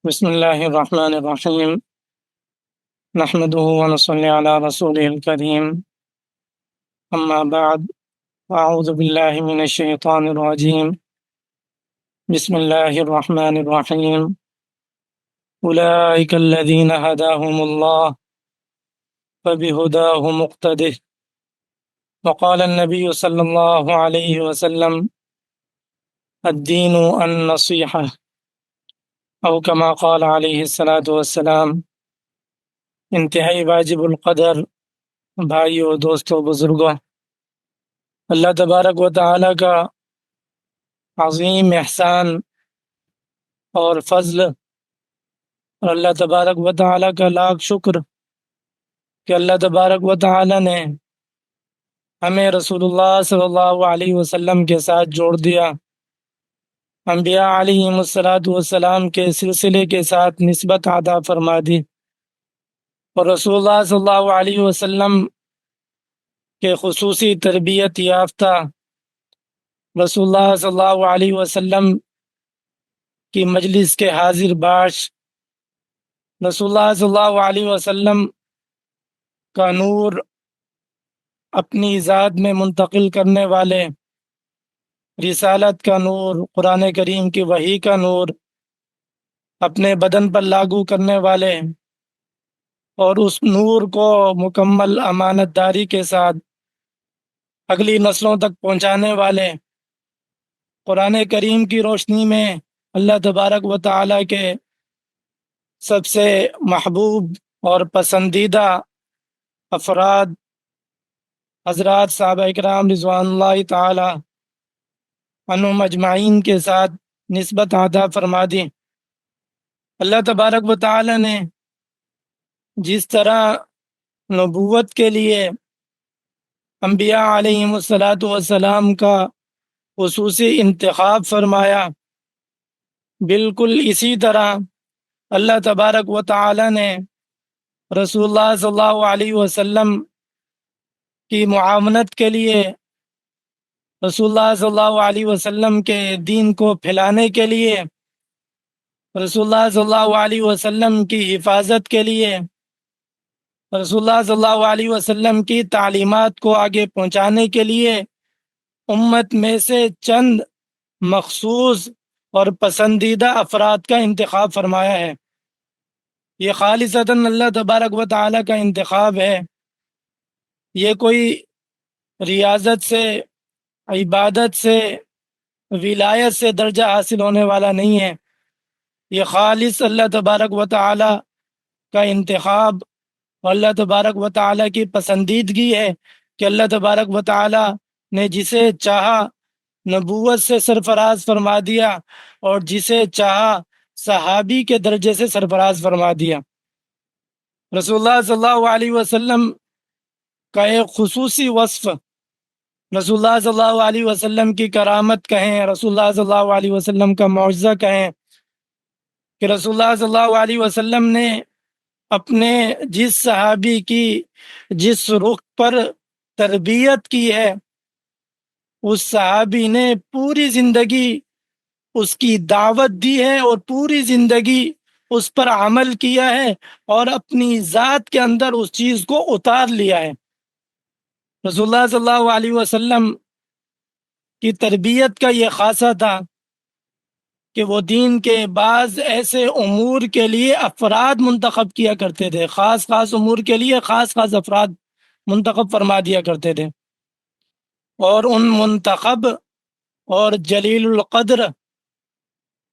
بسم الله الرحمن الرحيم. نحمده ونصلي على رسوله الكريم. أما بعد، أعوذ بالله من الشيطان الرجيم. بسم الله الرحمن الرحيم. أولئك الذين هداهم الله فبهداه مقتده. وقال النبي صلى الله عليه وسلم: الدين النصيحة، أو كما قال عليه الصلاة والسلام. انتہائی واجب القدر بھائیو، دوستو، بزرگوں، اللہ تبارک و تعالیٰ کا عظیم احسان اور فضل، اور اللہ تبارک و تعالیٰ کا لاکھ شکر کہ اللہ تبارک و تعالیٰ نے ہمیں رسول اللہ صلی اللہ علیہ وسلم کے ساتھ جوڑ دیا، انبیاء علیہم الصلاۃ والسلام کے سلسلے کے ساتھ نسبت عطا فرما دی، اور رسول اللہ صلی اللہ علیہ وسلم کے خصوصی تربیت یافتہ رسول اللہ صلی اللہ علیہ وسلم کی مجلس کے حاضر باش رسول اللہ صلی اللہ علیہ وسلم کا نور اپنی ذات میں منتقل کرنے والے، رسالت کا نور، قرآن کریم کی وحی کا نور اپنے بدن پر لاگو کرنے والے، اور اس نور کو مکمل امانت داری کے ساتھ اگلی نسلوں تک پہنچانے والے، قرآن کریم کی روشنی میں اللہ تبارک و تعالیٰ کے سب سے محبوب اور پسندیدہ افراد حضرات صحابہ اکرام رضوان اللہ تعالی عنہم اجمعین کے ساتھ نسبت عطا فرما دی۔ اللہ تبارک و تعالی نے جس طرح نبوت کے لیے انبیاء علیہم الصلاۃ والسلام کا خصوصی انتخاب فرمایا، بالکل اسی طرح اللہ تبارک و تعالی نے رسول اللہ صلی اللہ علیہ وسلم کی معاونت کے لیے، رسول اللہ صلی اللہ علیہ وسلم کے دین کو پھیلانے کے لیے، رسول اللہ صلی اللہ علیہ وسلم کی حفاظت کے لیے، رسول اللہ صلی اللہ علیہ وسلم کی تعلیمات کو آگے پہنچانے کے لیے امت میں سے چند مخصوص اور پسندیدہ افراد کا انتخاب فرمایا ہے۔ یہ خالصتاً اللہ تبارک و تعالیٰ کا انتخاب ہے، یہ کوئی ریاضت سے، عبادت سے، ولایت سے درجہ حاصل ہونے والا نہیں ہے۔ یہ خالص اللہ تبارک و تعالیٰ کا انتخاب اور اللہ تبارک و تعالیٰ کی پسندیدگی ہے کہ اللہ تبارک و تعالیٰ نے جسے چاہا نبوت سے سرفراز فرما دیا اور جسے چاہا صحابی کے درجے سے سرفراز فرما دیا۔ رسول اللہ صلی اللہ علیہ وسلم کا ایک خصوصی وصف، رسول اللہ صلی اللہ علیہ وسلم کی کرامت کہیں، رسول اللہ صلی اللہ علیہ وسلم کا معجزہ کہیں، کہ رسول اللہ صلی اللہ علیہ وسلم نے اپنے جس صحابی کی جس رخ پر تربیت کی ہے، اس صحابی نے پوری زندگی اس کی دعوت دی ہے اور پوری زندگی اس پر عمل کیا ہے اور اپنی ذات کے اندر اس چیز کو اتار لیا ہے۔ رسول اللہ صلی اللہ علیہ وسلم کی تربیت کا یہ خاصہ تھا کہ وہ دین کے بعض ایسے امور کے لیے افراد منتخب کیا کرتے تھے، خاص امور کے لیے خاص افراد منتخب فرما دیا کرتے تھے، اور ان منتخب اور جلیل القدر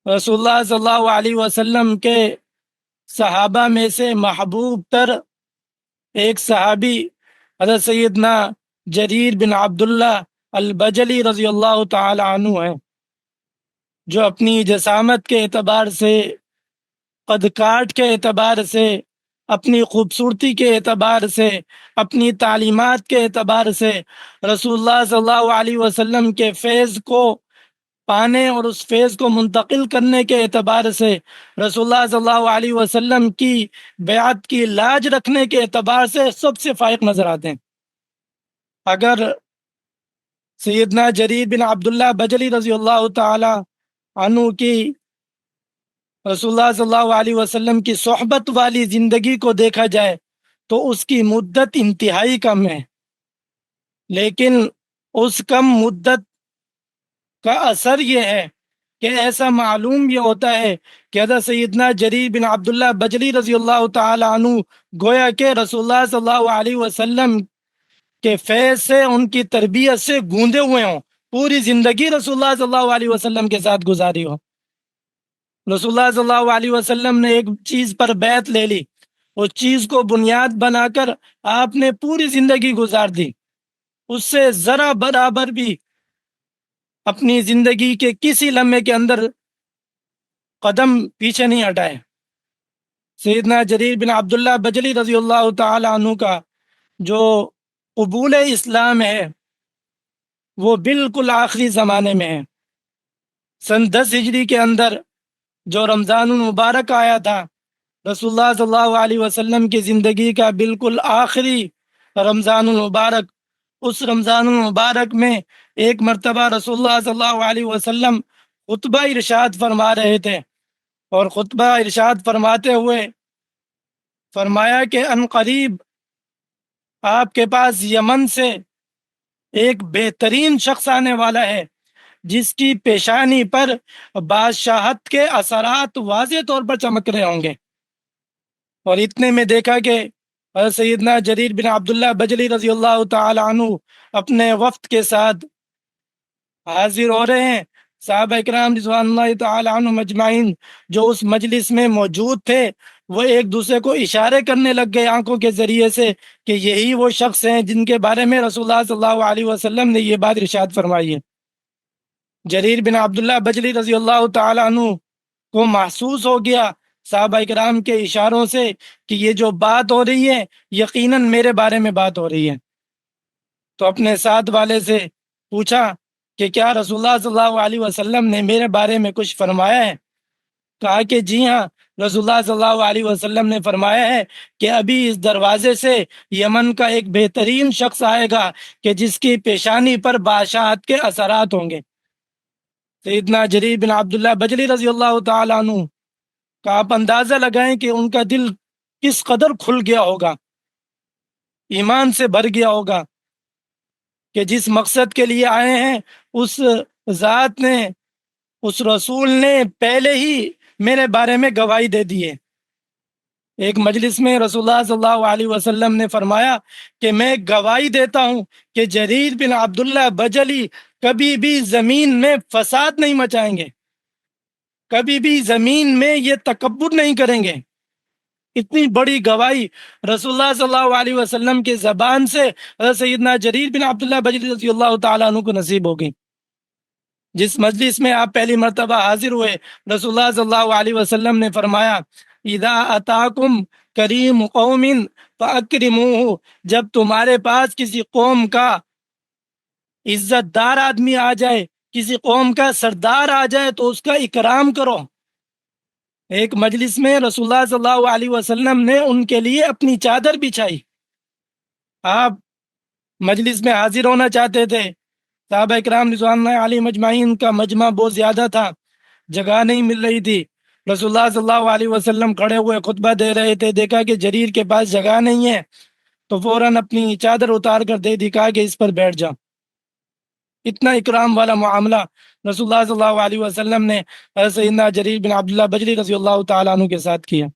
رسول اللہ صلی اللہ علیہ وسلم کے صحابہ میں سے محبوب تر ایک صحابی حضرت سیدنا جریر بن عبداللہ البجلی رضی اللہ تعالی عنہ ہیں، جو اپنی جسامت کے اعتبار سے، قد کاٹ کے اعتبار سے، اپنی خوبصورتی کے اعتبار سے، اپنی تعلیمات کے اعتبار سے رسول اللہ صلی اللہ علیہ وسلم کے فیض کو پانے اور اس فیض کو منتقل کرنے کے اعتبار سے، رسول اللہ صلی اللہ علیہ وسلم کی بیعت کی لاج رکھنے کے اعتبار سے سب سے فائق نظر آتے ہیں۔ اگر سیدنا جریر بن عبداللہ بجلی رضی اللہ تعالی عنہ کی رسول اللہ صلی اللہ علیہ وسلم کی صحبت والی زندگی کو دیکھا جائے تو اس کی مدت انتہائی کم ہے، لیکن اس کم مدت کا اثر یہ ہے کہ ایسا معلوم یہ ہوتا ہے کہ حضرت سیدنا جریر بن عبداللہ بجلی رضی اللہ تعالی عنہ گویا کہ رسول اللہ صلی اللہ علیہ وسلم کے فیض سے، ان کی تربیت سے گوندے ہوئے ہوں، پوری زندگی رسول اللہ صلی اللہ علیہ وسلم کے ساتھ گزاری ہو۔ رسول اللہ صلی اللہ علیہ وسلم نے ایک چیز پر بیعت لے لی، اس چیز کو بنیاد بنا کر آپ نے پوری زندگی گزار دی، اس سے ذرا برابر بھی اپنی زندگی کے کسی لمحے کے اندر قدم پیچھے نہیں ہٹائے۔ سیدنا جریر بن عبداللہ بجلی رضی اللہ تعالی عنہ کا جو قبول اسلام ہے وہ بالکل آخری زمانے میں ہے۔ سن 10 ہجری کے اندر جو رمضان المبارک آیا تھا، رسول اللہ صلی اللہ علیہ وسلم کی زندگی کا بالکل آخری رمضان المبارک، اس رمضان المبارک میں ایک مرتبہ رسول اللہ صلی اللہ علیہ وسلم خطبہ ارشاد فرما رہے تھے، اور خطبہ ارشاد فرماتے ہوئے فرمایا کہ ان قریب آپ کے پاس یمن سے ایک بہترین شخص آنے والا ہے جس کی پیشانی پر بادشاہت کے اثرات واضح طور پر چمک رہے ہوں گے۔ اور اتنے میں دیکھا کہ حضرت سیدنا جریر بن عبداللہ بجلی رضی اللہ تعالی عنہ اپنے وفد کے ساتھ حاضر ہو رہے ہیں۔ صحابہ اکرام رضوان اللہ تعالی عنہم اجمعین جو اس مجلس میں موجود تھے وہ ایک دوسرے کو اشارے کرنے لگ گئے آنکھوں کے ذریعے سے کہ یہی وہ شخص ہیں جن کے بارے میں رسول اللہ صلی اللہ علیہ وسلم نے یہ بات ارشاد فرمائی ہے۔ جریر بن عبداللہ بجلی رضی اللہ تعالی عنہ کو محسوس ہو گیا صحابہ اکرام کے اشاروں سے کہ یہ جو بات ہو رہی ہے یقیناً میرے بارے میں بات ہو رہی ہے، تو اپنے ساتھ والے سے پوچھا کہ کیا رسول اللہ صلی اللہ علیہ وسلم نے میرے بارے میں کچھ فرمایا ہے؟ کہا کہ جی ہاں، رسول اللہ صلی اللہ علیہ وسلم نے فرمایا ہے کہ ابھی اس دروازے سے یمن کا ایک بہترین شخص آئے گا کہ جس کی پیشانی پر بادشاہت کے اثرات ہوں گے۔ سیدنا جریر بن عبداللہ بجلی رضی اللہ تعالی عنہ کا آپ اندازہ لگائیں کہ ان کا دل کس قدر کھل گیا ہوگا، ایمان سے بھر گیا ہوگا کہ جس مقصد کے لیے آئے ہیں اس ذات نے، اس رسول نے پہلے ہی میرے بارے میں گواہی دے دی ہے۔ ایک مجلس میں رسول اللہ صلی اللہ علیہ وسلم نے فرمایا کہ میں گواہی دیتا ہوں کہ جریر بن عبداللہ بجلی کبھی بھی زمین میں فساد نہیں مچائیں گے، کبھی بھی زمین میں یہ تکبر نہیں کریں گے۔ اتنی بڑی گواہی رسول اللہ صلی اللہ علیہ وسلم کی زبان سے حضرت سیدنا جریر بن عبداللہ بجلی رضی اللہ تعالیٰ عنہ کو نصیب ہو گئی۔ جس مجلس میں آپ پہلی مرتبہ حاضر ہوئے، رسول اللہ صلی اللہ علیہ وسلم نے فرمایا اذا اتاکم کریم قوم فاکرموہ، جب تمہارے پاس کسی قوم کا عزت دار آدمی آ جائے، کسی قوم کا سردار آ جائے تو اس کا اکرام کرو۔ ایک مجلس میں رسول اللہ صلی اللہ علیہ وسلم نے ان کے لیے اپنی چادر بچھائی۔ آپ مجلس میں حاضر ہونا چاہتے تھے، صحابہ اکرام رضوان اللہ علیہ مجمعین کا مجمع بہت زیادہ تھا، جگہ نہیں مل رہی تھی۔ رسول اللہ صلی اللہ علیہ وسلم کھڑے ہوئے خطبہ دے رہے تھے، دیکھا کہ جریر کے پاس جگہ نہیں ہے تو فوراً اپنی چادر اتار کر دے دی، کہا کہ اس پر بیٹھ جا۔ اتنا اکرام والا معاملہ رسول اللہ صلی اللہ علیہ وسلم نے حضرت سیدنا جریر بن عبداللہ بجلی رضی اللہ تعالیٰ عنہ کے ساتھ کیا۔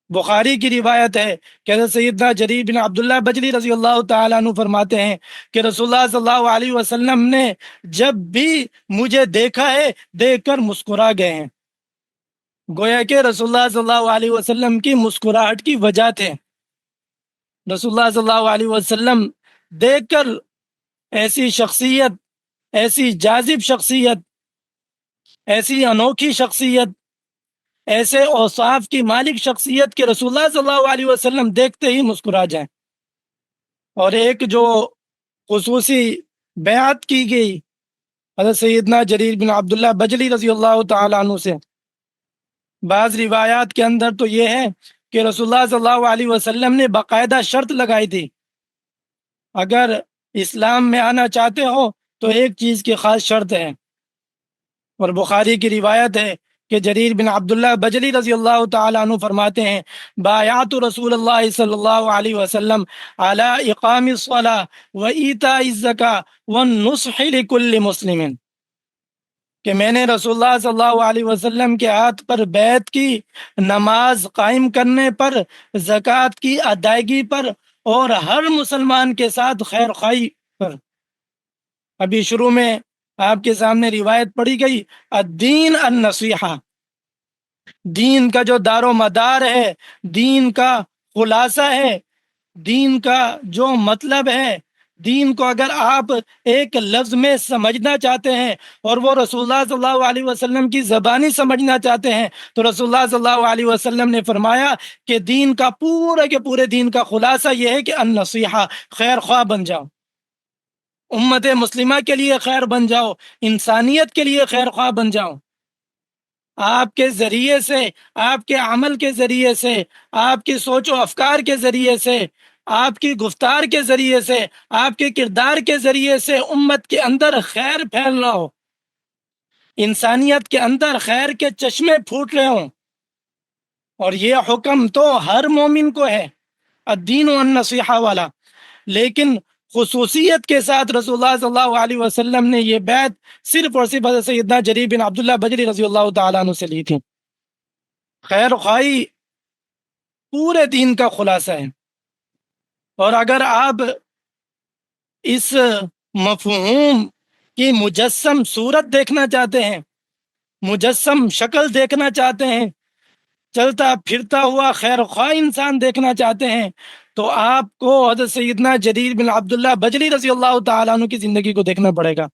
بخاری کی روایت ہے کہ حضرت سیدنا جریر بن عبداللہ بجلی رضی اللہ تعالیٰ عنہ فرماتے ہیں کہ رسول اللہ صلی اللہ علیہ وسلم نے جب بھی مجھے دیکھا ہے دیکھ کر مسکرا گئے ہیں، گویا کہ رسول اللہ صلی اللہ علیہ وسلم کی مسکراہٹ کی وجہ تھے۔ رسول اللہ صلی اللہ علیہ وسلم دیکھ کر ایسی شخصیت، ایسی جاذب شخصیت، ایسی انوکھی شخصیت، ایسے اوصاف کی مالک شخصیت کہ رسول اللہ صلی اللہ علیہ وسلم دیکھتے ہی مسکرا جائیں۔ اور ایک جو خصوصی بیعت کی گئی حضرت سیدنا جریر بن عبداللہ بجلی رضی اللہ تعالیٰ عنہ سے، بعض روایات کے اندر تو یہ ہے کہ رسول اللہ صلی اللہ علیہ وسلم نے باقاعدہ شرط لگائی تھی، اگر اسلام میں آنا چاہتے ہو تو ایک چیز کی خاص شرط ہے۔ اور بخاری کی روایت ہے کہ جریر بن عبداللہ بجلی رضی اللہ تعالیٰ عنہ فرماتے ہیں بایعت رسول اللہ صلی اللہ علیہ وسلم علی اقام الصلاۃ و ایتاء الزکاۃ والنصح لکل مسلم، کہ میں نے رسول اللہ صلی اللہ علیہ وسلم کے ہاتھ پر بیعت کی نماز قائم کرنے پر، زکوٰۃ کی ادائیگی پر، اور ہر مسلمان کے ساتھ خیر خواہی پر۔ ابھی شروع میں آپ کے سامنے روایت پڑھی گئی، الدین النصیحہ، دین کا جو دار و مدار ہے، دین کا خلاصہ ہے، دین کا جو مطلب ہے، دین کو اگر آپ ایک لفظ میں سمجھنا چاہتے ہیں اور وہ رسول اللہ صلی اللہ علیہ وسلم کی زبانی سمجھنا چاہتے ہیں تو رسول اللہ صلی اللہ علیہ وسلم نے فرمایا کہ دین کا پورے کے پورے دین کا خلاصہ یہ ہے کہ النصیحہ، خیر خواہ بن جاؤ، امت مسلمہ کے لیے خیر بن جاؤ، انسانیت کے لیے خیر خواہ بن جاؤ۔ آپ کے ذریعے سے، آپ کے عمل کے ذریعے سے، آپ کی سوچ و افکار کے ذریعے سے، آپ کی گفتار کے ذریعے سے، آپ کے کردار کے ذریعے سے امت کے اندر خیر پھیل رہا ہو، انسانیت کے اندر خیر کے چشمے پھوٹ رہے ہوں۔ اور یہ حکم تو ہر مومن کو ہے، الدین والنصیحہ والا، لیکن خصوصیت کے ساتھ رسول اللہ صلی اللہ علیہ وسلم نے یہ بیعت صرف اور صرف حضرت سیدنا جریر بن عبداللہ بجلی رضی اللہ تعالیٰ عنہ سے لی تھی۔ خیر خواہی پورے دین کا خلاصہ ہے، اور اگر آپ اس مفہوم کی مجسم صورت دیکھنا چاہتے ہیں، مجسم شکل دیکھنا چاہتے ہیں، چلتا پھرتا ہوا خیر خواہ انسان دیکھنا چاہتے ہیں، تو آپ کو حضرت سیدنا جریر بن عبداللہ بجلی رضی اللہ تعالیٰ عنہ کی زندگی کو دیکھنا پڑے گا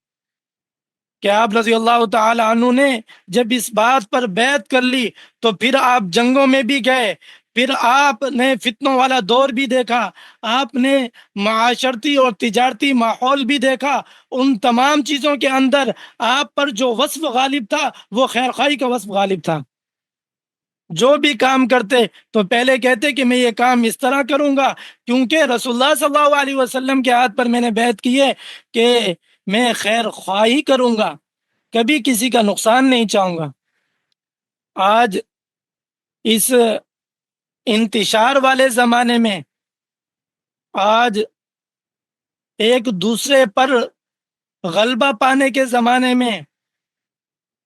کہ آپ رضی اللہ تعالیٰ عنہ نے جب اس بات پر بیعت کر لی تو پھر آپ جنگوں میں بھی گئے، پھر آپ نے فتنوں والا دور بھی دیکھا، آپ نے معاشرتی اور تجارتی ماحول بھی دیکھا، ان تمام چیزوں کے اندر آپ پر جو وصف غالب تھا وہ خیر خواہی کا وصف غالب تھا۔ جو بھی کام کرتے تو پہلے کہتے کہ میں یہ کام اس طرح کروں گا، کیونکہ رسول اللہ صلی اللہ علیہ وسلم کے ہاتھ پر میں نے بیعت کی ہے کہ میں خیر خواہی کروں گا، کبھی کسی کا نقصان نہیں چاہوں گا۔ آج اس انتشار والے زمانے میں، آج ایک دوسرے پر غلبہ پانے کے زمانے میں،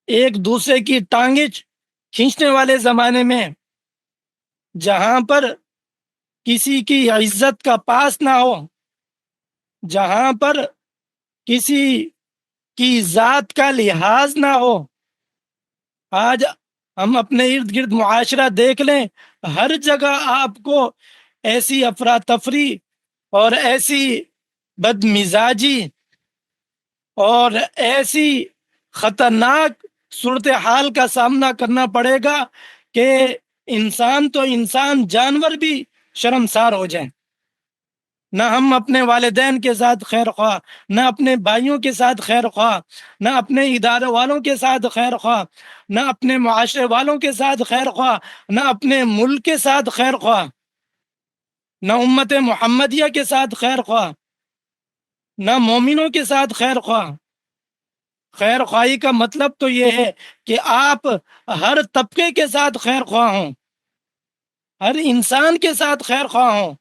ایک دوسرے کی ٹانگیں کھینچنے والے زمانے میں، جہاں پر کسی کی عزت کا پاس نہ ہو، جہاں پر کسی کی ذات کا لحاظ نہ ہو، آج ہم اپنے ارد گرد معاشرہ دیکھ لیں، ہر جگہ آپ کو ایسی افراتفری اور ایسی بدمزاجی اور ایسی خطرناک صورتحال کا سامنا کرنا پڑے گا کہ انسان تو انسان، جانور بھی شرمسار ہو جائیں۔ نہ ہم اپنے والدین کے ساتھ خیر خواہ، نہ اپنے بھائیوں کے ساتھ خیر خواہ، نہ اپنے ادارے والوں کے ساتھ خیر خواہ، نہ اپنے معاشرے والوں کے ساتھ خیر خواہ، نہ اپنے ملک کے ساتھ خیر خواہ، نہ امت محمدیہ کے ساتھ خیر خواہ، نہ مومنوں کے ساتھ خیر خواہ۔ خیر خواہی کا مطلب تو یہ ہے کہ آپ ہر طبقے کے ساتھ خیر خواہ ہوں، ہر انسان کے ساتھ خیر خواہ ہوں۔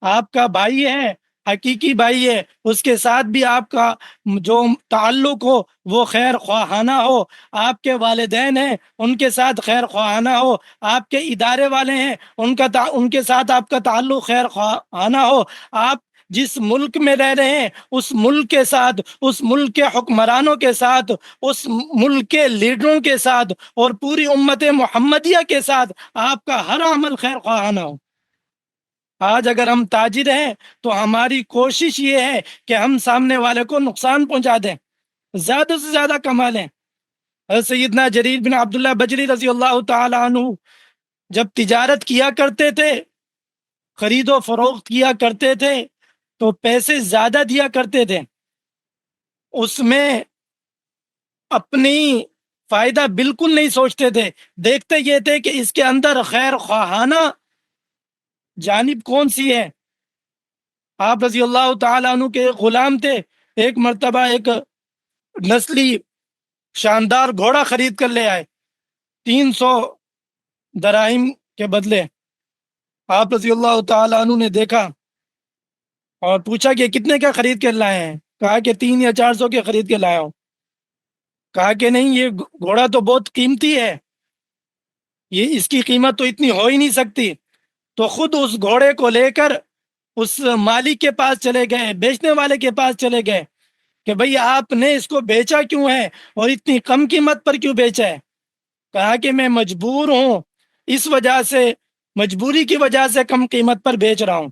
آپ کا بھائی ہے، حقیقی بھائی ہے، اس کے ساتھ بھی آپ کا جو تعلق ہو وہ خیر خواہانہ ہو۔ آپ کے والدین ہیں، ان کے ساتھ خیر خواہانہ ہو۔ آپ کے ادارے والے ہیں، ان کے ساتھ آپ کا تعلق خیر خواہانہ ہو۔ آپ جس ملک میں رہ رہے ہیں اس ملک کے ساتھ، اس ملک کے حکمرانوں کے ساتھ، اس ملک کے لیڈروں کے ساتھ اور پوری امت محمدیہ کے ساتھ آپ کا ہر عمل خیر خواہانہ ہو۔ آج اگر ہم تاجر ہیں تو ہماری کوشش یہ ہے کہ ہم سامنے والے کو نقصان پہنچا دیں، زیادہ سے زیادہ کما لیں۔ حضرت سیدنا جریر بن عبداللہ بجلی رضی اللہ تعالی عنہ جب تجارت کیا کرتے تھے، خرید و فروخت کیا کرتے تھے تو پیسے زیادہ دیا کرتے تھے، اس میں اپنی فائدہ بالکل نہیں سوچتے تھے، دیکھتے یہ تھے کہ اس کے اندر خیر خواہانہ جانب کون سی ہے۔ آپ رضی اللہ تعالیٰ عنہ کے غلام تھے، ایک مرتبہ ایک نسلی شاندار گھوڑا خرید کر لے آئے، 300 دراہم کے بدلے آپ رضی اللہ تعالیٰ عنہ نے دیکھا اور پوچھا کہ کتنے کا خرید کر لائے ہیں؟ کہا کہ 300 یا 400 کے خرید کے لایا ہوں۔ کہا کہ نہیں، یہ گھوڑا تو بہت قیمتی ہے، یہ اس کی قیمت تو اتنی ہو ہی نہیں سکتی۔ تو خود اس گھوڑے کو لے کر اس مالک کے پاس چلے گئے، بیچنے والے کے پاس چلے گئے کہ بھئی آپ نے اس کو بیچا کیوں ہے اور اتنی کم قیمت پر کیوں بیچا ہے؟ کہا کہ میں مجبور ہوں، اس وجہ سے، مجبوری کی وجہ سے کم قیمت پر بیچ رہا ہوں۔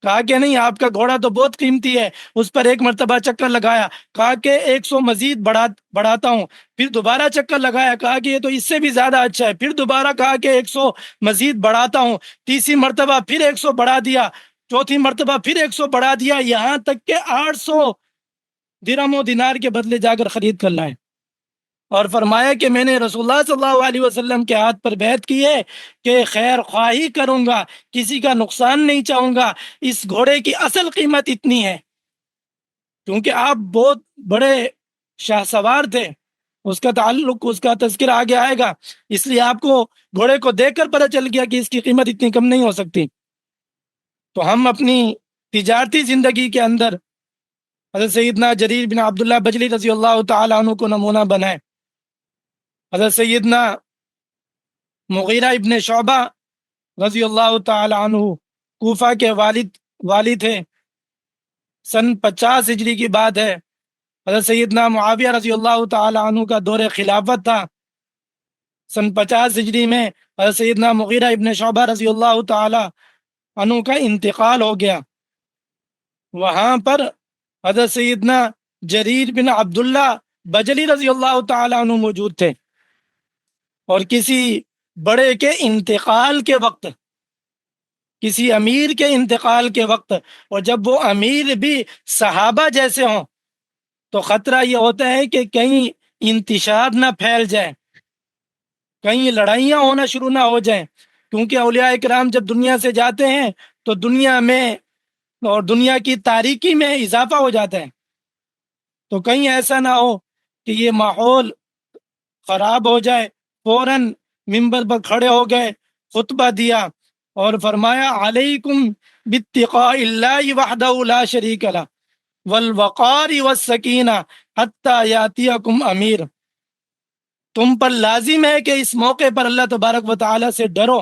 کہا کہ نہیں، آپ کا گھوڑا تو بہت قیمتی ہے۔ اس پر ایک مرتبہ چکر لگایا، کہا کہ 100 مزید بڑھاتا ہوں۔ پھر دوبارہ چکر لگایا، کہا کہ یہ تو اس سے بھی زیادہ اچھا ہے۔ پھر دوبارہ کہا کہ 100 مزید بڑھاتا ہوں۔ تیسری مرتبہ پھر 100 بڑھا دیا، چوتھی مرتبہ پھر 100 بڑھا دیا، یہاں تک کہ 800 درہم و دینار کے بدلے جا کر خرید کر لائے۔ اور فرمایا کہ میں نے رسول اللہ صلی اللہ علیہ وسلم کے ہاتھ پر بیعت کی ہے کہ خیر خواہی کروں گا، کسی کا نقصان نہیں چاہوں گا۔ اس گھوڑے کی اصل قیمت اتنی ہے کیونکہ آپ بہت بڑے شاہ سوار تھے، اس کا تعلق، اس کا تذکرہ آگے آئے گا، اس لیے آپ کو گھوڑے کو دیکھ کر پتہ چل گیا کہ اس کی قیمت اتنی کم نہیں ہو سکتی۔ تو ہم اپنی تجارتی زندگی کے اندر حضرت سیدنا جریر بن عبداللہ بجلی رضی اللہ تعالیٰ عنہ کو نمونہ بنائیں۔ حضرت سیدنا مغیرہ ابن شعبہ رضی اللہ تعالی عنہ کوفہ کے والی تھے، سن 50 ہجری کی بات ہے۔ حضرت سیدنا معاویہ رضی اللہ تعالی عنہ کا دور خلافت تھا، سن 50 ہجری میں حضرت سیدنا مغیرہ ابن شعبہ رضی اللہ تعالی عنہ کا انتقال ہو گیا۔ وہاں پر حضرت سیدنا جریر بن عبداللہ بجلی رضی اللہ تعالی عنہ موجود تھے، اور کسی بڑے کے انتقال کے وقت، کسی امیر کے انتقال کے وقت، اور جب وہ امیر بھی صحابہ جیسے ہوں تو خطرہ یہ ہوتا ہے کہ کہیں انتشار نہ پھیل جائے، کہیں لڑائیاں ہونا شروع نہ ہو جائیں، کیونکہ اولیاء اکرام جب دنیا سے جاتے ہیں تو دنیا میں اور دنیا کی تاریکی میں اضافہ ہو جاتا ہے۔ تو کہیں ایسا نہ ہو کہ یہ ماحول خراب ہو جائے۔ فوراً ممبر پر کھڑے ہو گئے، خطبہ دیا اور فرمایا علیکم باتقاء اللہ وحدہ لا شریک لہ والوقار والسکینہ حتی یاتیکم امیر۔ تم پر لازم ہے کہ اس موقع پر اللہ تبارک و تعالی سے ڈرو،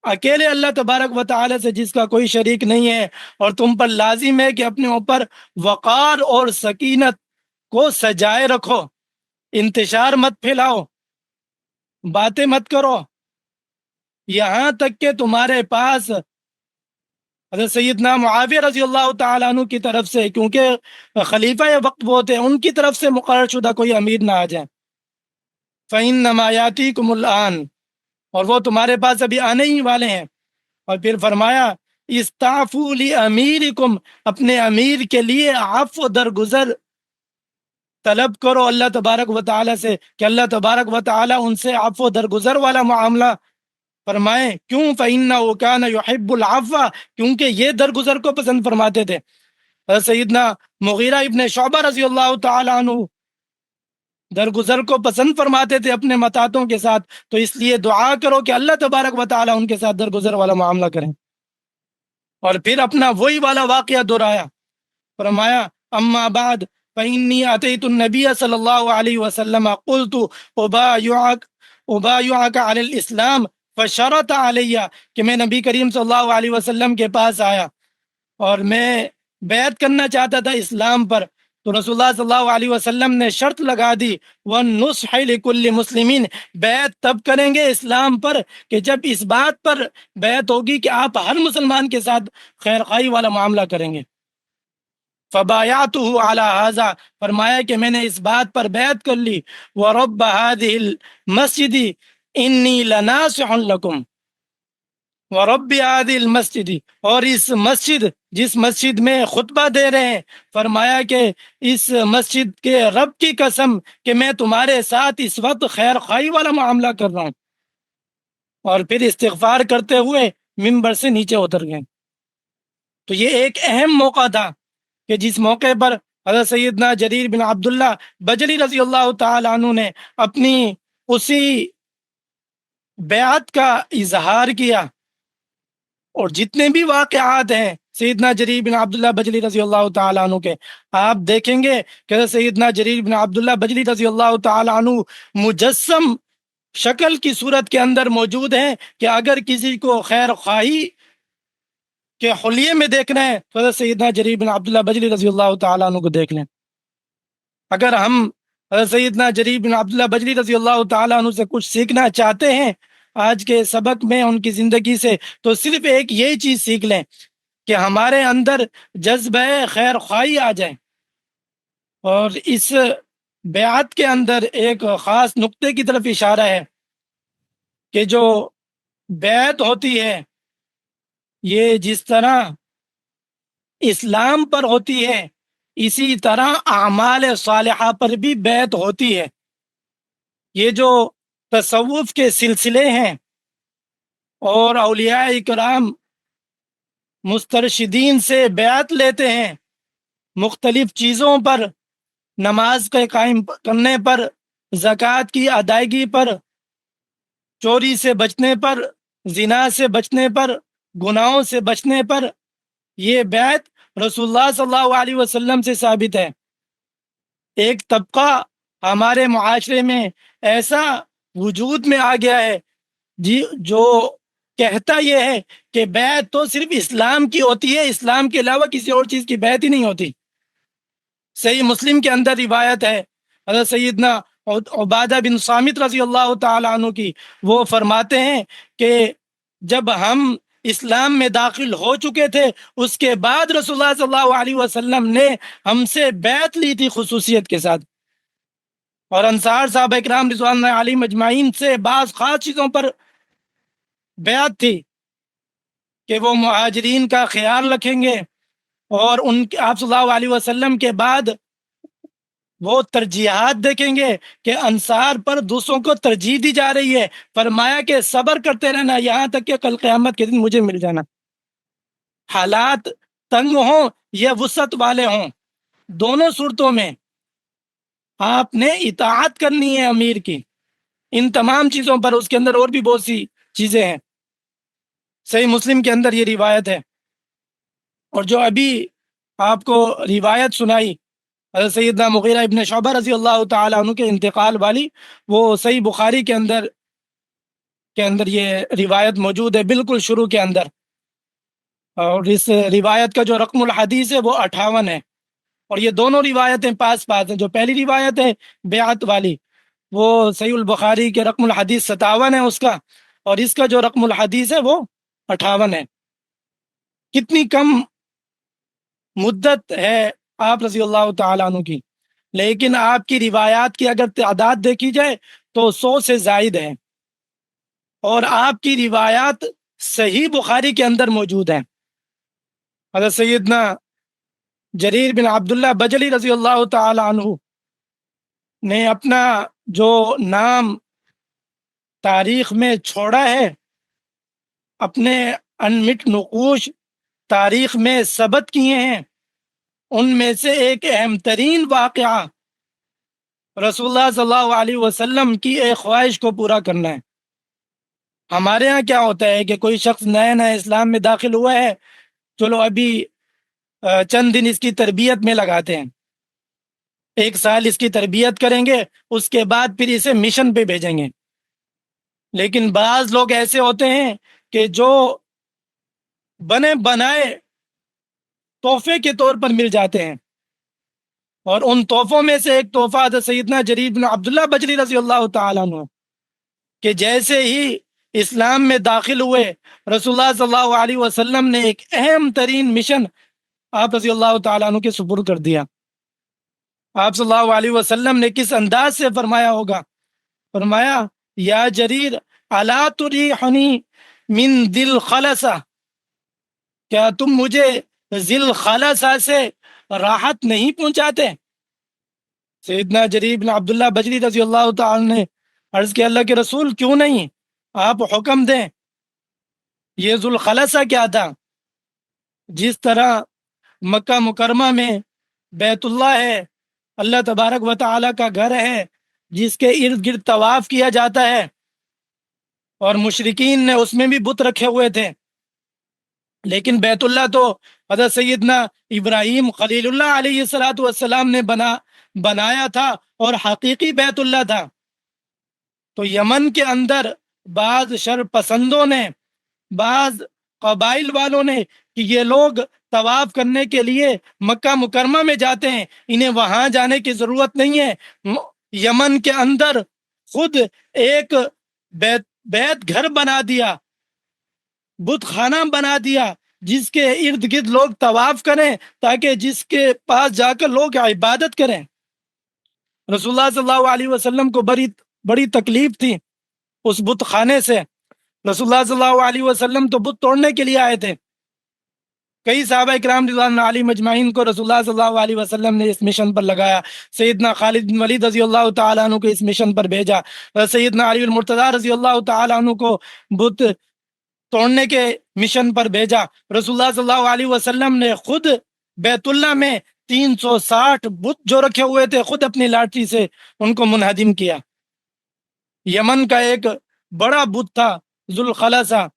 اکیلے اللہ تبارک و تعالی سے جس کا کوئی شریک نہیں ہے، اور تم پر لازم ہے کہ اپنے اوپر وقار اور سکینت کو سجائے رکھو، انتشار مت پھیلاؤ، باتیں مت کرو، یہاں تک کہ تمہارے پاس حضرت سیدنا معاویہ رضی اللہ تعالیٰ عنہ کی طرف سے، کیونکہ خلیفہ وقت وہ تھے، ان کی طرف سے مقرر شدہ کوئی امیر نہ آ جائے۔ فَإِنَّمَا يَأْتِيكُمُ الْآنَ، اور وہ تمہارے پاس ابھی آنے ہی والے ہیں۔ اور پھر فرمایا استعفوا لِأَمِيرِكُمْ، اپنے امیر کے لیے عفو درگزر طلب کرو اللہ تبارک و تعالی سے، کہ اللہ تبارک و تعالی ان سے عفو درگزر والا معاملہ فرمائیں۔ کیوں؟ فَإِنَّهُ كَانَ يُحِبُّ الْعَفْوَ، کیونکہ یہ درگزر کو پسند فرماتے تھے۔ سیدنا مغیرہ ابن شعبہ رضی اللہ تعالی عنہ درگزر کو پسند فرماتے تھے اپنے متاتوں کے ساتھ، تو اس لیے دعا کرو کہ اللہ تبارک و تعالی ان کے ساتھ درگزر والا معاملہ کریں۔ اور پھر اپنا وہی والا واقعہ دہرایا، فرمایا اما بعد فإنی اتیت النبی صلی اللہ علیہ وسلم قلت ابایعک علی الاسلام فشرط علی، کہ میں نبی کریم صلی اللہ علیہ وسلم کے پاس آیا اور میں بیعت کرنا چاہتا تھا اسلام پر، تو رسول اللہ صلی اللہ علیہ وسلم نے شرط لگا دی وَالنُّصْحِ لِكُلِّ مُسْلِمِينَ، بیعت تب کریں گے اسلام پر کہ جب اس بات پر بیعت ہوگی کہ آپ ہر مسلمان کے ساتھ خیر خواہی والا معاملہ کریں گے۔ فَبَايَعْتُهُ عَلَى هَذَا، فرمایا کہ میں نے اس بات پر بیعت کر لی۔ وَرَبَّ هَذِهِ الْمَسْجِدِ إِنِّي لَنَاصِحٌ لَكُمْ وَرَبِّ هَذِهِ الْمَسْجِدِ، اور اس مسجد، جس مسجد میں خطبہ دے رہے ہیں، فرمایا کہ اس مسجد کے رب کی قسم کہ میں تمہارے ساتھ اس وقت خیر خواہی والا معاملہ کر رہا ہوں۔ اور پھر استغفار کرتے ہوئے ممبر سے نیچے اتر گئے۔ تو یہ ایک اہم موقع تھا کہ جس موقع پر حضرت سیدنا جریر بن عبداللہ بجلی رضی اللہ تعالی عنہ نے اپنی اسی بیعت کا اظہار کیا، اور جتنے بھی واقعات ہیں سیدنا جریر بن عبداللہ بجلی رضی اللہ تعالیٰ عنہ کے، آپ دیکھیں گے کہ سیدنا جریر بن عبداللہ بجلی رضی اللہ تعالیٰ عنہ مجسم شکل کی صورت کے اندر موجود ہیں کہ اگر کسی کو خیر خواہی کے حلیے میں دیکھنا ہے تو حضرت سیدنا جریر بن عبداللہ بجلی رضی اللہ تعالیٰ عنہ کو دیکھ لیں۔ اگر ہم حضرت سیدنا جریر بن عبداللہ بجلی رضی اللہ تعالیٰ عنہ سے کچھ سیکھنا چاہتے ہیں آج کے سبق میں ان کی زندگی سے، تو صرف ایک یہی چیز سیکھ لیں کہ ہمارے اندر جذبہ خیر خواہی آ جائے، اور اس بیعت کے اندر ایک خاص نقطے کی طرف اشارہ ہے کہ جو بیعت ہوتی ہے یہ جس طرح اسلام پر ہوتی ہے اسی طرح اعمال صالحہ پر بھی بیعت ہوتی ہے۔ یہ جو تصوف کے سلسلے ہیں اور اولیاء کرام مسترشدین سے بیعت لیتے ہیں مختلف چیزوں پر، نماز کے قائم کرنے پر، زکوٰۃ کی ادائیگی پر، چوری سے بچنے پر، زنا سے بچنے پر، گناہوں سے بچنے پر، یہ بیعت رسول اللہ صلی اللہ علیہ وسلم سے ثابت ہے۔ ایک طبقہ ہمارے معاشرے میں ایسا وجود میں آ گیا ہے جی جو کہتا یہ ہے کہ بیعت تو صرف اسلام کی ہوتی ہے، اسلام کے علاوہ کسی اور چیز کی بیعت ہی نہیں ہوتی۔ صحیح مسلم کے اندر روایت ہے حضرت سیدنا عبادہ بن صامت رضی اللہ تعالیٰ عنہ کی، وہ فرماتے ہیں کہ جب ہم اسلام میں داخل ہو چکے تھے اس کے بعد رسول اللہ صلی اللہ علیہ وسلم نے ہم سے بیعت لی تھی خصوصیت کے ساتھ، اور انصار صحابہ اکرام رضوان اللہ علیہم اجمعین سے بعض خاص چیزوں پر بیعت تھی کہ وہ مہاجرین کا خیال رکھیں گے، اور آپ صلی اللہ علیہ وسلم کے بعد وہ ترجیحات دیکھیں گے کہ انصار پر دوسروں کو ترجیح دی جا رہی ہے، فرمایا کہ صبر کرتے رہنا یہاں تک کہ کل قیامت کے دن مجھے مل جانا۔ حالات تنگ ہوں یا وسعت والے ہوں، دونوں صورتوں میں آپ نے اطاعت کرنی ہے امیر کی، ان تمام چیزوں پر۔ اس کے اندر اور بھی بہت سی چیزیں ہیں، صحیح مسلم کے اندر یہ روایت ہے۔ اور جو ابھی آپ کو روایت سنائی حضرت سیدنا مغیرہ ابن شعبہ رضی اللہ تعالیٰ عنہ کے انتقال والی، وہ صحیح بخاری کے اندر یہ روایت موجود ہے بالکل شروع کے اندر، اور اس روایت کا جو رقم الحدیث ہے وہ 58 ہے، اور یہ دونوں روایتیں پاس پاس ہیں۔ جو پہلی روایت ہے بیعت والی وہ صحیح البخاری کے رقم الحدیث 57 ہے اس کا، اور اس کا جو رقم الحدیث ہے وہ 58 ہے۔ کتنی کم مدت ہے آپ رضی اللہ تعالیٰ عنہ کی، لیکن آپ کی روایات کی اگر تعداد دیکھی جائے تو 100 سے زائد ہے، اور آپ کی روایات صحیح بخاری کے اندر موجود ہیں۔ حضرت سیدنا جریر بن عبداللہ بجلی رضی اللہ تعالیٰ عنہ نے اپنا جو نام تاریخ میں چھوڑا ہے، اپنے انمٹ نقوش تاریخ میں ثبت کیے ہیں، ان میں سے ایک اہم ترین واقعہ رسول اللہ صلی اللہ علیہ وسلم کی ایک خواہش کو پورا کرنا ہے۔ ہمارے ہاں کیا ہوتا ہے کہ کوئی شخص نیا نیا اسلام میں داخل ہوا ہے، چلو ابھی چند دن اس کی تربیت میں لگاتے ہیں، 1 سال اس کی تربیت کریں گے، اس کے بعد پھر اسے مشن پہ بھیجیں گے۔ لیکن بعض لوگ ایسے ہوتے ہیں کہ جو بنے بنائے تحفے کے طور پر مل جاتے ہیں، اور ان تحفوں میں سے ایک تحفہ حضرت سیدنا جریر بن عبداللہ بجلی رضی اللہ تعالیٰ عنہ کہ جیسے ہی اسلام میں داخل ہوئے رسول اللہ صلی اللہ علیہ وسلم نے ایک اہم ترین مشن آپ رضی اللہ تعالیٰ عنہ کے سپرد کر دیا۔ آپ صلی اللہ علیہ وسلم نے کس انداز سے فرمایا ہوگا؟ فرمایا یا جریر الا تریحنی من ذل خلصہ، کیا تم مجھے ذل خلصہ سے راحت نہیں پہنچاتے؟ سیدنا جریر بن عبداللہ بجلی رضی اللہ تعالیٰ نے عرض کیا اللہ کے رسول کیوں نہیں، آپ حکم دیں۔ یہ ذل خلصہ کیا تھا؟ جس طرح مکہ مکرمہ میں بیت اللہ ہے، اللہ تبارک و تعالیٰ کا گھر ہے جس کے ارد گرد طواف کیا جاتا ہے، اور مشرکین نے اس میں بھی بت رکھے ہوئے تھے، لیکن بیت اللہ تو حضرت سیدنا ابراہیم خلیل اللہ علیہ الصلاۃ والسلام نے بنایا تھا، اور حقیقی بیت اللہ تھا۔ تو یمن کے اندر بعض شر پسندوں نے، بعض قبائل والوں نے، کہ یہ لوگ طواف کرنے کے لیے مکہ مکرمہ میں جاتے ہیں، انہیں وہاں جانے کی ضرورت نہیں ہے۔ یمن کے اندر خود ایک بیت گھر بنا دیا، بت خانہ بنا دیا، جس کے ارد گرد لوگ طواف کریں، تاکہ جس کے پاس جا کر لوگ عبادت کریں۔ رسول اللہ صلی اللہ علیہ وسلم کو بڑی تکلیف تھی اس بت خانے سے۔ رسول اللہ صلی اللہ علیہ وسلم تو بت توڑنے کے لیے آئے تھے۔ کئی صحابہ کرام رضوان اللہ علیہ مجمعین کو رسول اللہ صلی اللہ علیہ وسلم نے اس مشن پر لگایا۔ سیدنا خالد بن ولید رضی اللہ تعالیٰ عنہ کو اس مشن پر بھیجا، سیدنا علی المرتضیٰ رضی اللہ تعالیٰ عنہ کو بت توڑنے کے مشن پر بھیجا۔ رسول اللہ صلی اللہ علیہ وسلم نے خود بیت اللہ میں 360 بت جو رکھے ہوئے تھے، خود اپنی لاٹھی سے ان کو منہدم کیا۔ یمن کا ایک بڑا بت تھا ذوالخلصہ،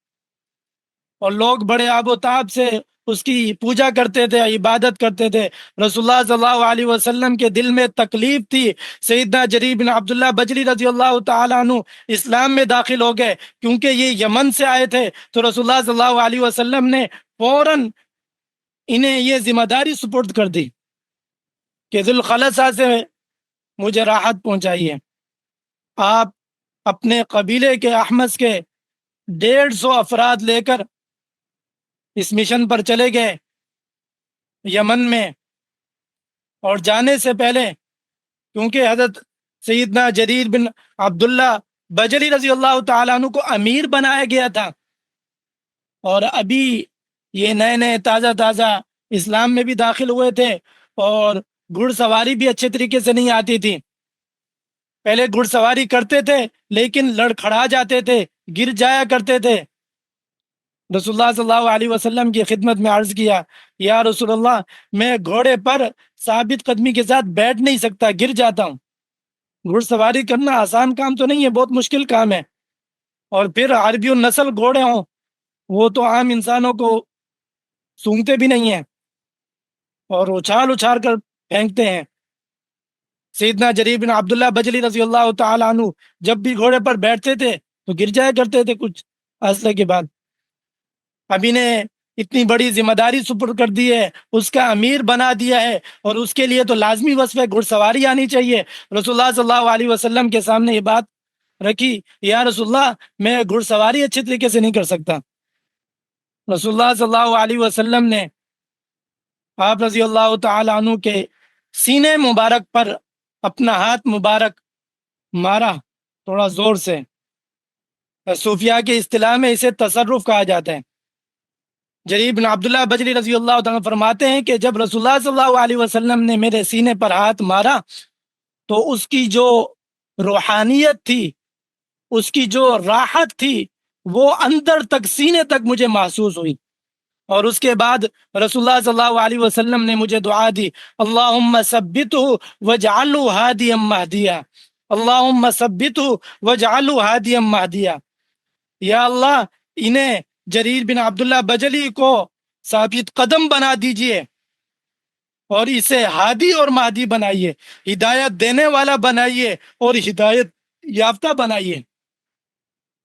اور لوگ بڑے آب و تاب سے اس کی پوجا کرتے تھے، عبادت کرتے تھے۔ رسول اللہ صلی اللہ علیہ وسلم کے دل میں تکلیف تھی۔ سیدنا جریر بن عبداللہ بجلی رضی اللہ تعالیٰ عنہ اسلام میں داخل ہو گئے، کیونکہ یہ یمن سے آئے تھے۔ تو رسول اللہ صلی اللہ علیہ وسلم نے فوراً انہیں یہ ذمہ داری سپرد کر دی کہ ذوالخلصہ سے مجھے راحت پہنچائیے۔ آپ اپنے قبیلے کے احمس کے 150 افراد لے کر اس مشن پر چلے گئے یمن میں۔ اور جانے سے پہلے، کیونکہ حضرت سیدنا جریر بن عبداللہ بجلی رضی اللہ تعالیٰ عنہ کو امیر بنایا گیا تھا، اور ابھی یہ نئے تازہ اسلام میں بھی داخل ہوئے تھے، اور گھڑ سواری بھی اچھے طریقے سے نہیں آتی تھی۔ پہلے گھڑ سواری کرتے تھے لیکن لڑکھڑا جاتے تھے، گر جایا کرتے تھے۔ رسول اللہ صلی اللہ علیہ وسلم کی خدمت میں عرض کیا، یا رسول اللہ، میں گھوڑے پر ثابت قدمی کے ساتھ بیٹھ نہیں سکتا، گر جاتا ہوں۔ گھڑ سواری کرنا آسان کام تو نہیں ہے، بہت مشکل کام ہے، اور پھر عربی النسل گھوڑے ہوں، وہ تو عام انسانوں کو سونگتے بھی نہیں ہیں، اور اچھال کر پھینکتے ہیں۔ سیدنا جریر بن عبداللہ بجلی رضی اللہ تعالیٰ عنہ جب بھی گھوڑے پر بیٹھتے تھے تو گر جایا کرتے تھے کچھ عرصے کے بعد۔ اب انہیں اتنی بڑی ذمہ داری سپرد کر دی ہے، اس کا امیر بنا دیا ہے، اور اس کے لیے تو لازمی وصف ہے، گھڑ سواری آنی چاہیے۔ رسول اللہ صلی اللہ علیہ وسلم کے سامنے یہ بات رکھی، یا رسول اللہ، میں گھڑ سواری اچھے طریقے سے نہیں کر سکتا۔ رسول اللہ صلی اللہ علیہ وسلم نے آپ رضی اللہ تعالی عنہ کے سینے مبارک پر اپنا ہاتھ مبارک مارا تھوڑا زور سے۔ صوفیاء کی اصطلاح میں اسے تصرف کہا جاتا ہے۔ جریر بن عبداللہ بجلی رضی اللہ تعالیٰ فرماتے ہیں کہ جب رسول اللہ صلی اللہ علیہ وسلم نے میرے سینے پر ہاتھ مارا تو اس کی جو روحانیت تھی، اس کی جو راحت تھی، وہ اندر تک، سینے تک مجھے محسوس ہوئی۔ اور اس کے بعد رسول اللہ صلی اللہ علیہ وسلم نے مجھے دعا دی، اللہم ثبتہ واجعلہ ہادیا مہدیا، اللہم ثبتہ واجعلہ ہادیا مہدیا۔ یا اللہ، انہیں جریر بن عبداللہ بجلی کو ثابت قدم بنا دیجئے، اور اسے ہادی اور مہدی بنائیے، ہدایت دینے والا بنائیے اور ہدایت یافتہ بنائیے۔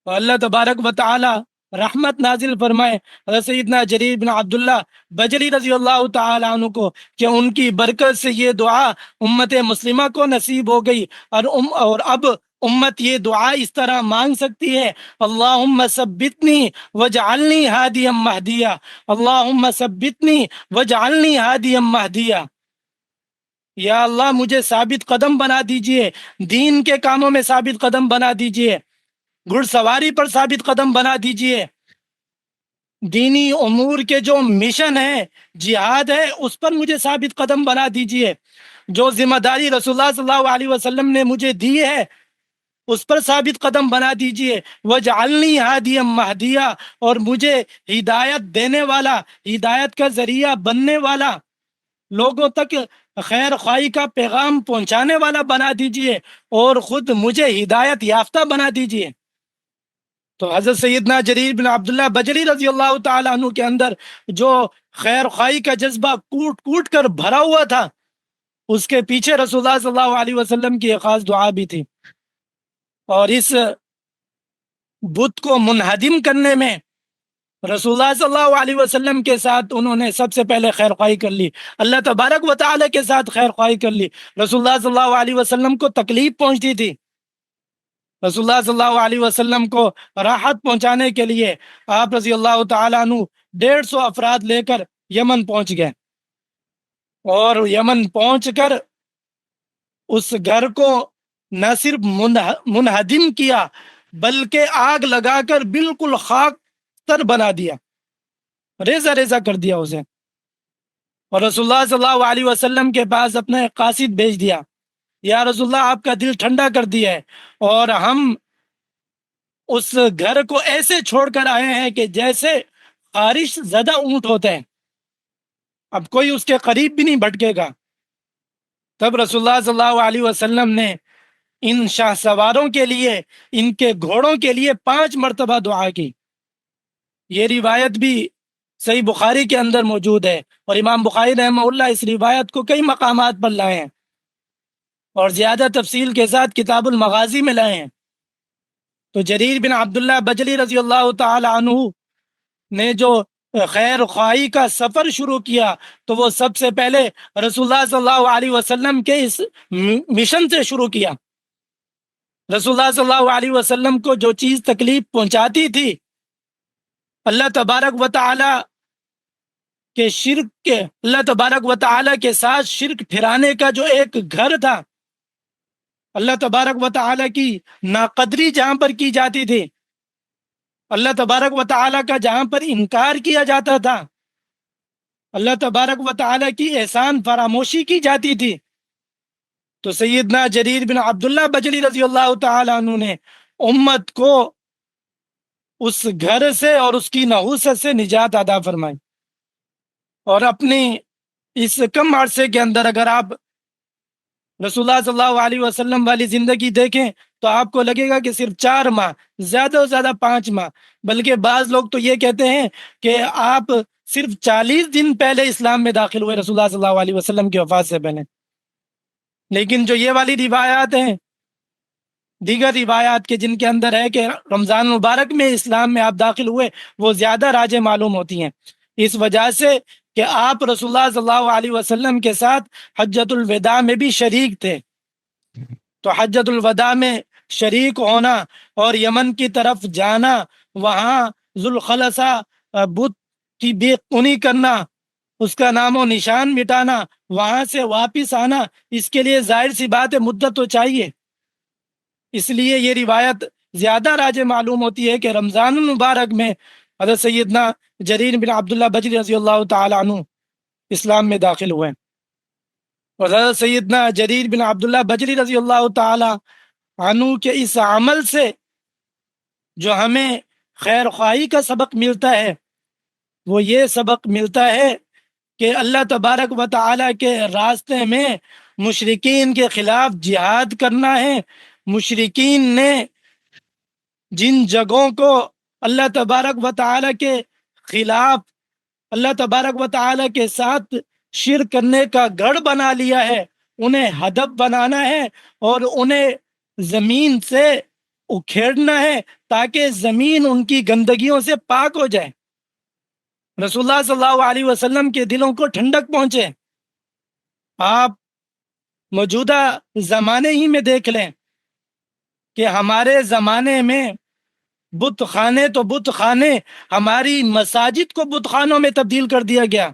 تو اللہ تبارک و تعالی رحمت نازل فرمائے حضرت سیدنا جریر بن عبداللہ بجلی رضی اللہ تعالی عنہ کو، کہ ان کی برکت سے یہ دعا امت مسلمہ کو نصیب ہو گئی، اور اب امت یہ دعا اس طرح مانگ سکتی ہے، اللہم ثبتنی واجعلنی ہادیا مہدیا، اللہم ثبتنی واجعلنی ہادیا مہدیا۔ یا اللہ، مجھے ثابت قدم بنا دیجئے، دین کے کاموں میں ثابت قدم بنا دیجئے، گھڑ سواری پر ثابت قدم بنا دیجئے، دینی امور کے جو مشن ہے، جہاد ہے، اس پر مجھے ثابت قدم بنا دیجئے، جو ذمہ داری رسول اللہ صلی اللہ علیہ وسلم نے مجھے دی ہے اس پر ثابت قدم بنا دیجئے، وجعلنی ہادیا مہدیا، اور مجھے ہدایت دینے والا، ہدایت کا ذریعہ بننے والا، لوگوں تک خیر خواہی کا پیغام پہنچانے والا بنا دیجئے، اور خود مجھے ہدایت یافتہ بنا دیجئے۔ تو حضرت سیدنا جریر بن عبداللہ بجلی رضی اللہ تعالیٰ عنہ کے اندر جو خیر خواہی کا جذبہ کوٹ کوٹ کر بھرا ہوا تھا، اس کے پیچھے رسول اللہ صلی اللہ علیہ وسلم کی ایک خاص دعا بھی تھی، اور اس بت کو منہدم کرنے میں رسول اللہ صلی اللہ علیہ وسلم کے ساتھ انہوں نے سب سے پہلے خیر خواہی کر لی، اللہ تبارک و تعالیٰ کے ساتھ خیر خواہی کر لی۔ رسول اللہ صلی اللہ علیہ وسلم کو تکلیف پہنچتی تھی، رسول اللہ صلی اللہ علیہ وسلم کو راحت پہنچانے کے لیے آپ رضی اللہ تعالیٰ عنہ 150 افراد لے کر یمن پہنچ گئے، اور یمن پہنچ کر اس گھر کو نہ صرف منہدم کیا بلکہ آگ لگا کر بالکل خاک تر بنا دیا، ریزہ ریزہ کر دیا اسے، اور رسول اللہ صلی اللہ علیہ وسلم کے پاس اپنا ایک قاصد بھیج دیا، یا رسول اللہ آپ کا دل ٹھنڈا کر دیا ہے، اور ہم اس گھر کو ایسے چھوڑ کر آئے ہیں کہ جیسے خارش زدہ اونٹ ہوتے ہیں، اب کوئی اس کے قریب بھی نہیں بھٹکے گا۔ تب رسول اللہ صلی اللہ علیہ وسلم نے ان شاہ سواروں کے لیے، ان کے گھوڑوں کے لیے 5 مرتبہ دعا کی۔ یہ روایت بھی صحیح بخاری کے اندر موجود ہے، اور امام بخاری رحمہ اللہ اس روایت کو کئی مقامات پر لائے ہیں اور زیادہ تفصیل کے ساتھ کتاب المغازی میں لائے ہیں۔ تو جریر بن عبداللہ بجلی رضی اللہ تعالی عنہ نے جو خیر خواہی کا سفر شروع کیا، تو وہ سب سے پہلے رسول اللہ صلی اللہ علیہ وسلم کے اس مشن سے شروع کیا۔ رسول اللہ صلی اللہ علیہ وسلم کو جو چیز تکلیف پہنچاتی تھی، اللہ تبارک و تعالی کے ساتھ شرک پھرانے کا جو ایک گھر تھا، اللہ تبارک و تعالی کی ناقدری جہاں پر کی جاتی تھی، اللہ تبارک و تعالی کا جہاں پر انکار کیا جاتا تھا، اللہ تبارک و تعالی کی احسان فراموشی کی جاتی تھی، تو سیدنا جریر بن عبداللہ بجلی رضی اللہ تعالی عنہ نے امت کو اس گھر سے اور اس کی نحوست سے نجات عطا فرمائی۔ اور اپنی اس کم عرصے کے اندر اگر آپ رسول اللہ صلی اللہ علیہ وسلم والی زندگی دیکھیں تو آپ کو لگے گا کہ صرف 4 ماہ، زیادہ سے زیادہ 5 ماہ، بلکہ بعض لوگ تو یہ کہتے ہیں کہ آپ صرف 40 دن پہلے اسلام میں داخل ہوئے، رسول اللہ صلی اللہ علیہ وسلم کی وفات سے پہلے۔ لیکن جو یہ والی روایات ہیں، دیگر روایات کے جن کے اندر ہے کہ رمضان مبارک میں اسلام میں آپ داخل ہوئے، وہ زیادہ راجح معلوم ہوتی ہیں، اس وجہ سے کہ آپ رسول اللہ صلی اللہ علیہ وسلم کے ساتھ حجۃ الوداع میں بھی شریک تھے۔ تو حجۃ الوداع میں شریک ہونا اور یمن کی طرف جانا، وہاں ذوالخلصہ بت کی بے خونی کرنا، اس کا نام و نشان مٹانا، وہاں سے واپس آنا، اس کے لیے ظاہر سی بات ہے مدت تو چاہیے، اس لیے یہ روایت زیادہ راجح معلوم ہوتی ہے کہ رمضان المبارک میں حضرت سیدنا جریر بن عبداللہ بجلی رضی اللہ تعالی عنہ اسلام میں داخل ہوئے، اور حضرت سیدنا جریر بن عبداللہ بجلی رضی اللہ تعالی عنہ کے اس عمل سے جو ہمیں خیر خواہی کا سبق ملتا ہے، وہ یہ سبق ملتا ہے کہ اللہ تبارک و تعالی کے راستے میں مشرکین کے خلاف جہاد کرنا ہے۔ مشرکین نے جن جگہوں کو اللہ تبارک و تعالی کے خلاف، اللہ تبارک و تعالی کے ساتھ شرک کرنے کا گڑھ بنا لیا ہے، انہیں ہدف بنانا ہے اور انہیں زمین سے اکھیڑنا ہے تاکہ زمین ان کی گندگیوں سے پاک ہو جائے، رسول اللہ صلی اللہ علیہ وسلم کے دلوں کو ٹھنڈک پہنچے۔ آپ موجودہ زمانے ہی میں دیکھ لیں کہ ہمارے زمانے میں بت خانے تو بت خانے، ہماری مساجد کو بت خانوں میں تبدیل کر دیا گیا،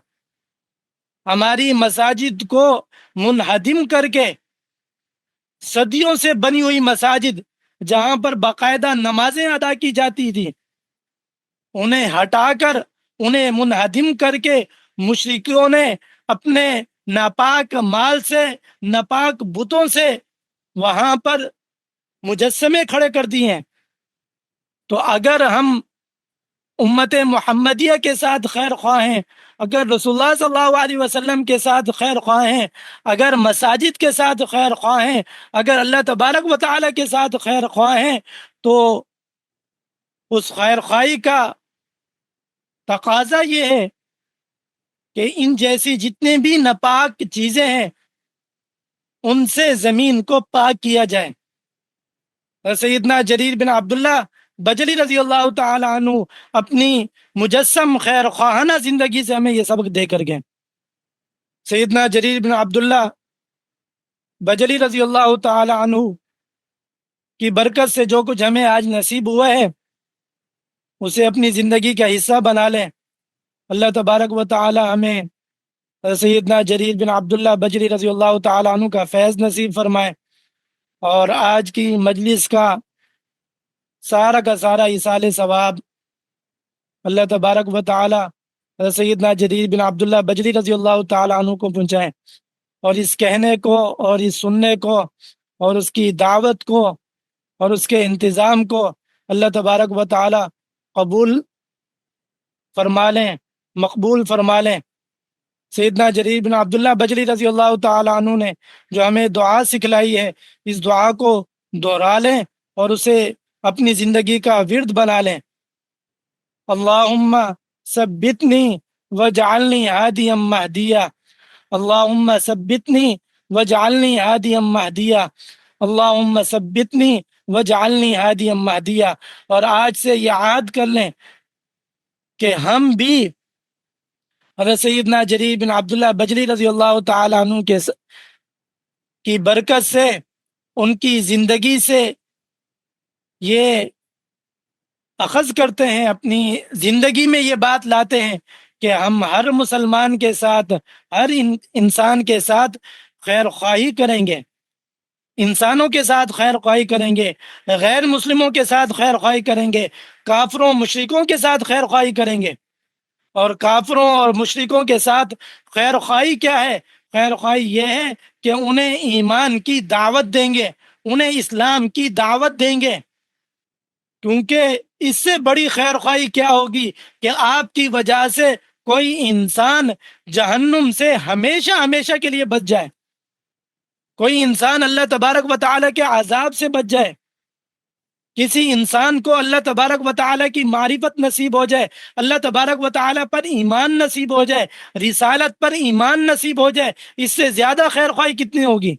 ہماری مساجد کو منہدم کر کے صدیوں سے بنی ہوئی مساجد جہاں پر باقاعدہ نمازیں ادا کی جاتی تھی، انہیں ہٹا کر، انہیں منہدم کر کے مشرکوں نے اپنے ناپاک مال سے، ناپاک بتوں سے وہاں پر مجسمے کھڑے کر دیے ہیں۔ تو اگر ہم امت محمدیہ کے ساتھ خیر خواہ ہیں، اگر رسول اللہ صلی اللہ علیہ وسلم کے ساتھ خیر خواہ ہیں، اگر مساجد کے ساتھ خیر خواہ ہیں، اگر اللہ تبارک و تعالی کے ساتھ خیر خواہ ہیں، تو اس خیر خواہی کا تقاضا یہ ہے کہ ان جیسی جتنے بھی ناپاک چیزیں ہیں ان سے زمین کو پاک کیا جائے۔ سیدنا جریر بن عبداللہ بجلی رضی اللہ تعالی عنہ اپنی مجسم خیر خواہانہ زندگی سے ہمیں یہ سبق دے کر گئے۔ سیدنا جریر بن عبداللہ بجلی رضی اللہ تعالی عنہ کی برکت سے جو کچھ ہمیں آج نصیب ہوا ہے اسے اپنی زندگی کا حصہ بنا لیں۔ اللہ تبارک و تعالی ہمیں سیدنا جریر بن عبداللہ بجلی رضی اللہ تعالی عنہ کا فیض نصیب فرمائے، اور آج کی مجلس کا سارا ایصال ثواب اللہ تبارک و تعالی سیدنا جریر بن عبداللہ بجلی رضی اللہ تعالی عنہ کو پہنچائے، اور اس کہنے کو اور اس سننے کو اور اس کی دعوت کو اور اس کے انتظام کو اللہ تبارک و تعالی قبول فرما لیں، مقبول فرما لیں۔ سیدنا جریر بن عبداللہ بجلی رضی اللہ تعالی عنہ نے جو ہمیں دعا سکھلائی ہے، اس دعا کو دہرا لیں اور اسے اپنی زندگی کا ورد بنا لیں۔ اللہم ثبتنی وجعلنی ہادیا مہدیا، اللہم ثبتنی وجعلنی ہادیا مہدیا، اللہم ثبتنی وجعلنی ہادیا مہدیا۔ اور آج سے یہ عہد کر لیں کہ ہم بھی حضرت سیدنا جریر بن عبداللہ بجلی رضی اللہ تعالی عنہ کی برکت سے، ان کی زندگی سے یہ اخذ کرتے ہیں، اپنی زندگی میں یہ بات لاتے ہیں کہ ہم ہر مسلمان کے ساتھ، ہر انسان کے ساتھ خیر خواہی کریں گے، انسانوں کے ساتھ خیر خواہی کریں گے، غیر مسلموں کے ساتھ خیر خواہی کریں گے، کافروں مشرکوں کے ساتھ خیر خواہی کریں گے۔ اور کافروں اور مشرکوں کے ساتھ خیر خواہی کیا ہے؟ خیر خواہی یہ ہے کہ انہیں ایمان کی دعوت دیں گے، انہیں اسلام کی دعوت دیں گے، کیونکہ اس سے بڑی خیر خواہی کیا ہوگی کہ آپ کی وجہ سے کوئی انسان جہنم سے ہمیشہ کے لیے بچ جائے، کوئی انسان اللہ تبارک و تعالیٰ کے عذاب سے بچ جائے، کسی انسان کو اللہ تبارک و تعالیٰ کی معرفت نصیب ہو جائے، اللہ تبارک و تعالیٰ پر ایمان نصیب ہو جائے، رسالت پر ایمان نصیب ہو جائے، اس سے زیادہ خیر خواہی کتنی ہوگی؟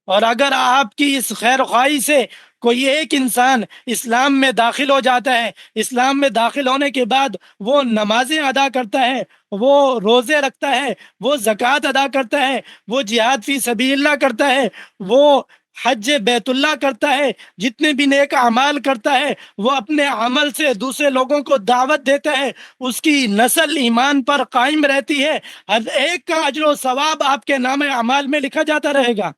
اور اگر آپ کی اس خیر خواہی سے کوئی ایک انسان اسلام میں داخل ہو جاتا ہے، اسلام میں داخل ہونے کے بعد وہ نمازیں ادا کرتا ہے، وہ روزے رکھتا ہے، وہ زکوٰۃ ادا کرتا ہے، وہ جہاد فی سبیل اللہ کرتا ہے، وہ حج بیت اللہ کرتا ہے، جتنے بھی نیک اعمال کرتا ہے، وہ اپنے عمل سے دوسرے لوگوں کو دعوت دیتا ہے، اس کی نسل ایمان پر قائم رہتی ہے، ہر ایک کا اجر و ثواب آپ کے نام اعمال میں لکھا جاتا رہے گا۔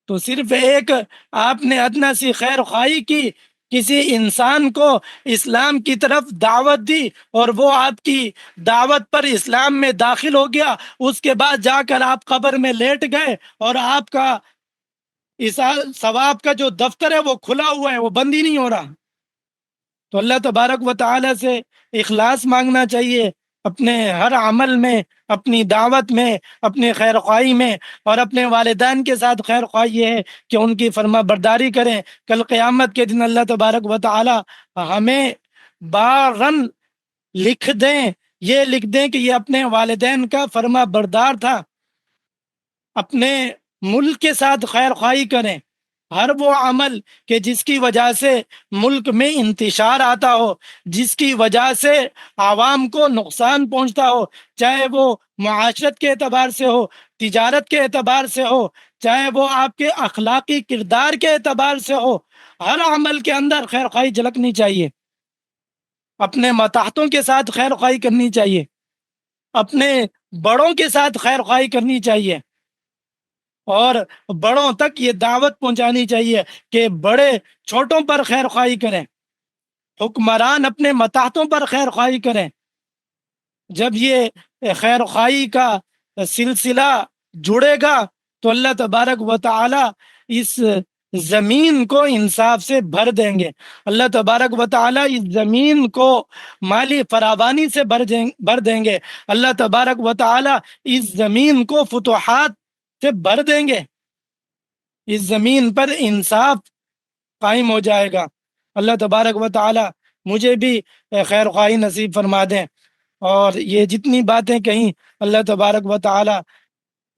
تو صرف ایک آپ نے ادنا سی خیر خواہی کی، کسی انسان کو اسلام کی طرف دعوت دی اور وہ آپ کی دعوت پر اسلام میں داخل ہو گیا، اس کے بعد جا کر آپ قبر میں لیٹ گئے اور آپ کا اس ثواب کا جو دفتر ہے وہ کھلا ہوا ہے، وہ بند ہی نہیں ہو رہا۔ تو اللہ تبارک و تعالی سے اخلاص مانگنا چاہیے اپنے ہر عمل میں، اپنی دعوت میں، اپنی خیر خواہی میں، اور اپنے والدین کے ساتھ خیر خواہی یہ ہے کہ ان کی فرما برداری کریں۔ کل قیامت کے دن اللہ تبارک و تعالی ہمیں بارن لکھ دیں، یہ لکھ دیں کہ یہ اپنے والدین کا فرما بردار تھا۔ اپنے ملک کے ساتھ خیر خواہی کریں، ہر وہ عمل کہ جس کی وجہ سے ملک میں انتشار آتا ہو، جس کی وجہ سے عوام کو نقصان پہنچتا ہو، چاہے وہ معاشرت کے اعتبار سے ہو، تجارت کے اعتبار سے ہو، چاہے وہ آپ کے اخلاقی کردار کے اعتبار سے ہو، ہر عمل کے اندر خیر خواہی جھلکنی چاہیے۔ اپنے ماتحتوں کے ساتھ خیر خواہی کرنی چاہیے، اپنے بڑوں کے ساتھ خیر خواہی کرنی چاہیے، اور بڑوں تک یہ دعوت پہنچانی چاہیے کہ بڑے چھوٹوں پر خیر خواہی کریں، حکمران اپنے ماتحتوں پر خیر خواہی کریں۔ جب یہ خیر خواہی کا سلسلہ جڑے گا تو اللہ تبارک و تعالی اس زمین کو انصاف سے بھر دیں گے، اللہ تبارک و تعالی اس زمین کو مالی فراوانی سے بھر دیں گے، اللہ تبارک و تعالی اس زمین کو فتوحات سے بھر دیں گے، اس زمین پر انصاف قائم ہو جائے گا۔ اللہ تبارک و تعالی مجھے بھی خیر خواہی نصیب فرما دیں، اور یہ جتنی باتیں کہیں اللہ تبارک و تعالی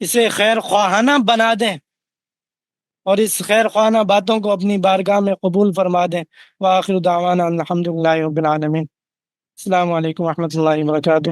اسے خیر خواہانہ بنا دیں، اور اس خیر خواہانہ باتوں کو اپنی بارگاہ میں قبول فرما دیں۔ وآخر دعوانا الحمد للہ رب العالمین۔ السلام علیکم ورحمۃ اللہ وبرکاتہ۔